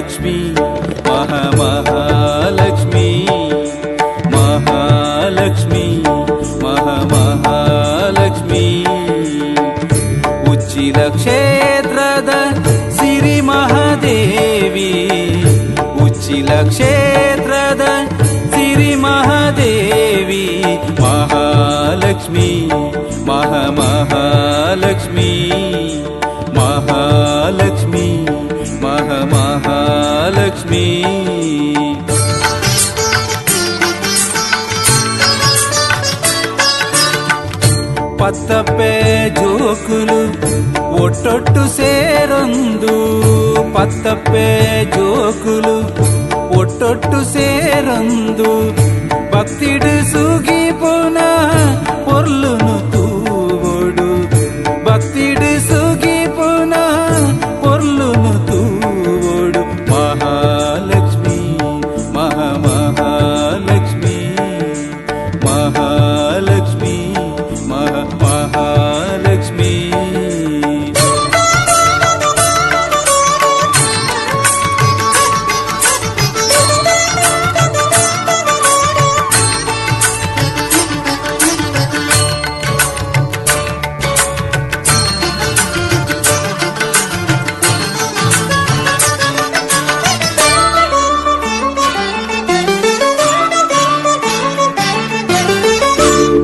महालक्ष्मी महालक्ष्मी महालक्ष्मी महालक्ष्मी उच्चिल क्षेत्ರದ ಸಿರಿ ಮಹಾದೇವಿ ಉಚ್ಚಿಲ ಕ್ಷೇತ್ರದ ಸಿರಿ ಮಹಾದೇವಿ ಮಹಾಲಕ್ಷ್ಮಿ ಮಹಾಲಕ್ಷ್ಮಿ ಮಹಾಲಕ್ಷ್ಮಿ ಮಹಾಲಕ್ಷ್ಮಿ ಪತ್ತಪ್ಪೆ ಜೋಕುಲು ಒಟ್ಟೊಟ್ಟು ಸೇರೊಂದು ಪತ್ತಪ್ಪೆ ಜೋಕುಲು ಒಟ್ಟೊಟ್ಟು ಸೇರೊಂದು ಭಕ್ತಿಡು ಸುಗಿ ಪುನಃ ಪೊರ್ಲುನು ತೂವೊಡು ಭಕ್ತಿಡು ಸುಗಿ ಪುನಃ ಪೊರ್ಲುನು ತೂವೊಡು ಮಹಾಲಕ್ಷ್ಮಿ ಮಹಾಲಕ್ಷ್ಮಿ ಮಹಾಲಕ್ಷ್ಮಿ ಮಹಾಲಕ್ಷ್ಮಿ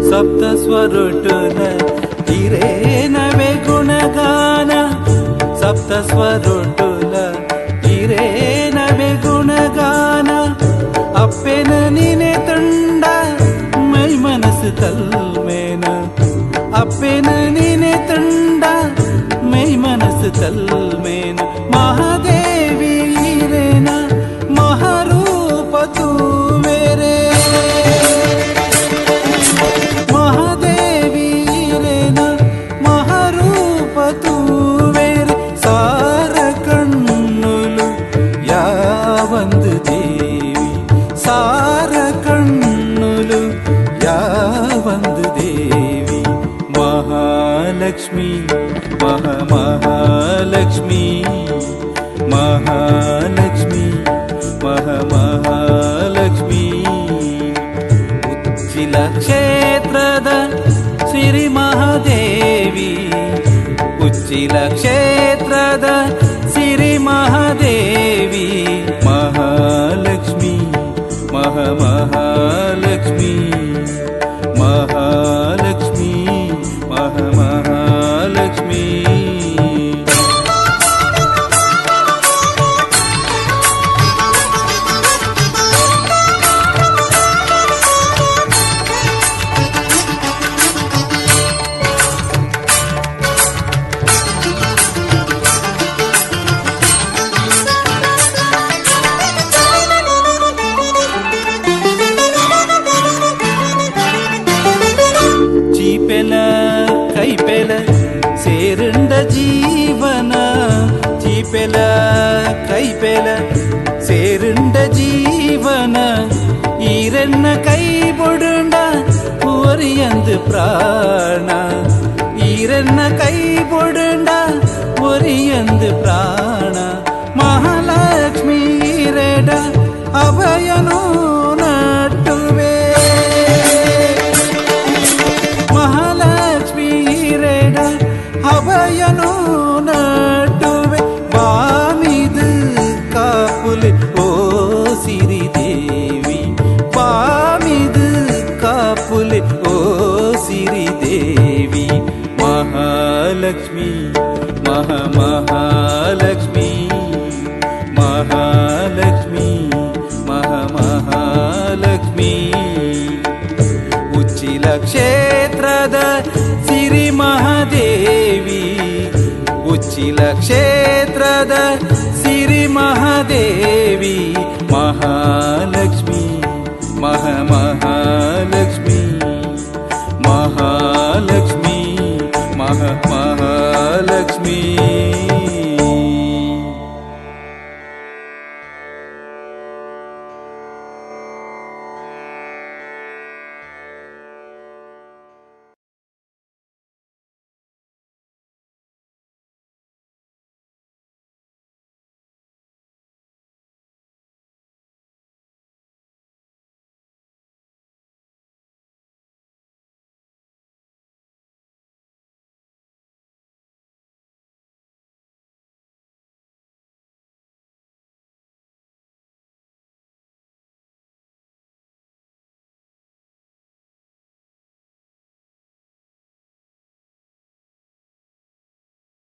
ಸಪ್ತ ಸ್ವರೊಟ್ಟುಲ ಹಿರೇನವೆ ಗುಣಗಾನ ಸಪ್ತ ಸ್ವರೊಟ್ಟುಲ ಹಿರೇನವೆ ಗುಣಗಾನ ಅಪ್ಪೆನ ನೀನೆ ತುಂಡ ಮೈ ಮನಸ್ಸು ತಲ್ಮೇನ ಅಪ್ಪೆನ ನೀನೆ ತುಂಡ ಮೈ ಮನಸ್ಸು ತಲ್ಮೇನ ಮಹಾದೇವಿ ಹಿರೇನ ಮಹಾರೂಪ ತೂವೇರೆ ಸಾರ ಕಣ್ಣುಲು ಯಾವಂದು ದೇವಿ ಮಹಾಲಕ್ಷ್ಮಿ ಮಹಾಲಕ್ಷ್ಮಿ ಮಹಾಲಕ್ಷ್ಮಿ ಮಹಾಲಕ್ಷ್ಮಿ ಉಚ್ಚಿಲ ಕ್ಷೇತ್ರದ ಸಿರಿ ಮಹಾದೇವಿ ಉಚ್ಚಿಲ ಕ್ಷೇತ್ರದ ಸಿರಿ ಮಹಾದೇವಿ ಮಹಾಲಕ್ಷ್ಮಿ ಮಹಾಲಕ್ಷ್ಮಿ ಮಹಾಲಕ್ಷ್ಮಿ ಮಹಾಲಕ್ಷ್ಮಿ ಕೈಪೆಲ ಸೇರುಂಡ ಜೀವನ ಚೀಪೆಲ ಕೈಪೆಲ ಸೇರುಂಡ ಜೀವನ ಈರನ್ನ ಕೈ ಬೊಡುಂಡ ಒರಿಯಂದು ಪ್ರಾಣ ಈರನ್ನ ಕೈ ಬೊಡುಂಡ ಒರಿಯಂದು ಪ್ರಾಣ ಮಹಾಲಕ್ಷ್ಮಿ ರೆಡ ಅಭಯನು ನಟ್ಟುವೆ ಅಭಯನು ನಡುವೆ ಬಾಮಿದು ಕಾಪುಲೆ ಓ ಸಿರಿ ದೇವಿ ಬಾಮಿದು ಕಾಪುಲೆ ಓ ಸಿರಿ ದೇವಿ ಮಹಾಲಕ್ಷ್ಮಿ ಮಹಾಲಕ್ಷ್ಮಿ ಮಹಾಲಕ್ಷ್ಮಿ ಮಹಾಲಕ್ಷ್ಮಿ ಉಚ್ಚಿಲ ಕ್ಷೇತ್ರದ ಸಿರಿ ಮಹಾದೇವಿ ಉಚ್ಚಿಲ ಕ್ಷೇತ್ರದ ಸಿರಿ ಮಹಾದೇವಿ ಮಹಾಲಕ್ಷ್ಮಿ ಮಹಾಲಕ್ಷ್ಮಿ ಮಹಾಲಕ್ಷ್ಮಿ ಮಹಾಲಕ್ಷ್ಮಿ